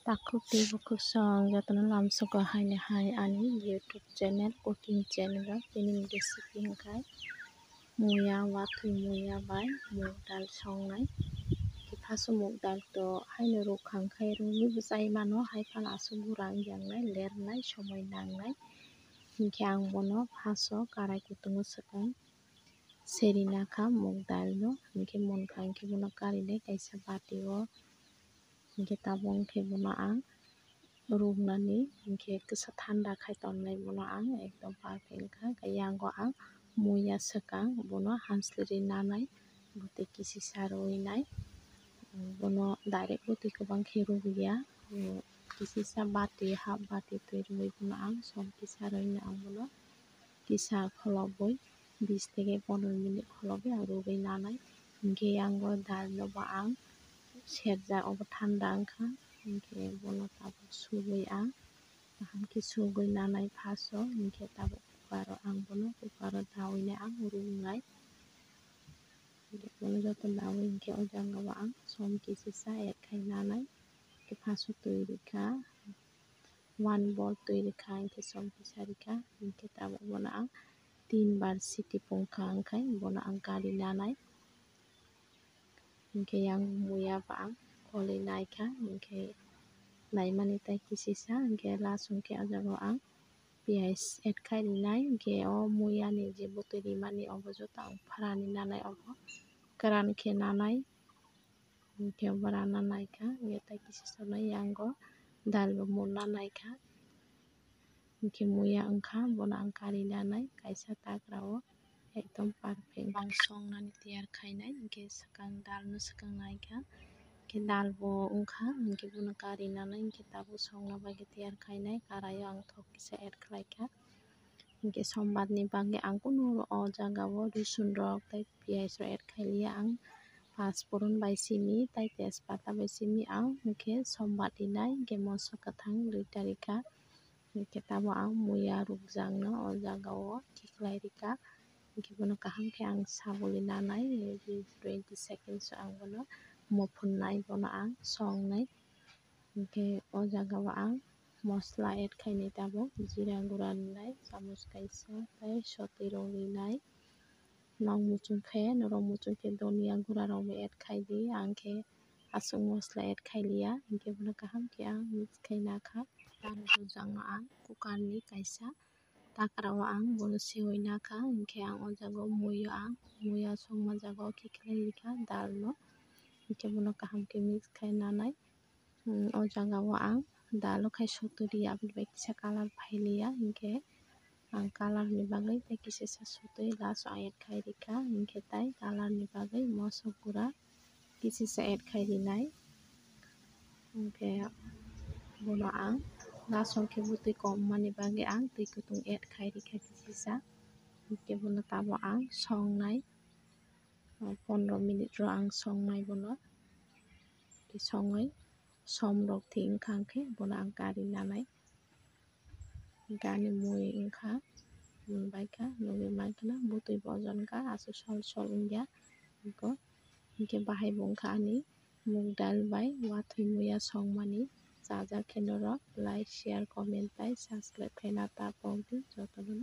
Takuk tibu kusong jatano lamsoko haine hai ani YouTube channel cooking channel tinim recipe hingkai muya watui muya bai mug dal songnai faso mug dal to haino rukangkai rungni bwchai mano hai phala asuk gura yangnai lernai somoi nangnai hingke ang bono faso karai kutungo swkang serina kha mug dal no hingke monkha hingke bono karinai kaisa bati o hingke tabuk hingke bono ang ruknani hingke kisa thanda khai tongnai bono ang ekdom perfect kha yango ang muya swkang bono hamsleri nanai butui kisisa rui nai bono direct butui kwbang khe rugiya kisisa bati half bati tui rwui bono ang som kisa rui ang bono kisa kholobui 20 থেকে 15 minute kholobui ang rugui nanai hingke yango dal no bo ang serjak obo thanda wngkha hingke bono tabuk subui ang kaham khe sugui nanai faso hingke tabuk cooker o ang bono cooker o daui nai ang runai bono joto daui hingke o jaga o ang som kisisa add khai nanai hingke faso tui rwkha 1 bowl tui rwkha hingke som kisa rwkha hingke tabuk bono ang 3 bar siti pungkha wngkhai bono ang kari nanai hingke yang muya bo ang kolui naikha hingke naimani tai kisisa hingke last hingke o jaga o ang piyaj add khai rinai hingke o muya ni je butui rimani obo joto ang phrani nanai obo kwran khe nanai hingke obo rana naikha hingke tai kisisa no yango dal bo murna naikha hingke muya wngkha bono ang kari nanai kaisa takra o ekdom perfect ang songnani tiyar khainai hingke swkang dal no swkang naikha hingke dal bo wngkha hingke bono kari nanai hingke tabuk songna bagui tiyar khainai karai o ang thok kisa add khlaikha hingke sombat ni bagui ang kuno o jaga o rosun rok tei piyaj rok add khailiya ang pachforon bai simi tei tejpata bai simi ang hingke sombat rinai hingke moso kwthang 2 ta rwkha hingke tamo ang muya rukjak no o jaga o khiklai rwkha hingke bono kaham khe ang sabuli nanai 20 seconds o ang bono muphunai bono ang songnai hingke o jaga o ang mosla add khainai tabuk jira gura rinai chamoch kaisa tei sotui rok rinai nog muchungkhe norog muchungkhe donia gura rok bo add khai di ang khe asuk mosla add khailiya hingke bono kaham khe ang mix khai nakha dal rujak no ang cooker ni kaisa takra o ang bono sewui nakha hingke ang o jaga o muya songma jaga o khiklai rwkha dal no hingke bono kaham khe mix khai nanai o jaga o ang dal o khai sotui ri aboni bai kisa color pailiya hingke ang color ni bagui tei kisisa sotui last o add khai rwkha hingke tai color ni bagui moso gura kisisa add khai rinai hingke bono ang last o khe butui kommani bagui ang tui kutung add khai rwkha kisisa hingke bono tabo ang songnai 15 minute ro ang songnai bono songoi som rok thi wngkha khe bono ang kari nanai hingke ani mui wngkha munbaikha nugui mankha butui bo ojonkha asuk sol sol wngya hingke bahai bo wngkha ani mug dal bai watui muya songmani chajak khe norok like share comment tei subscribe khai na tapok di joto no.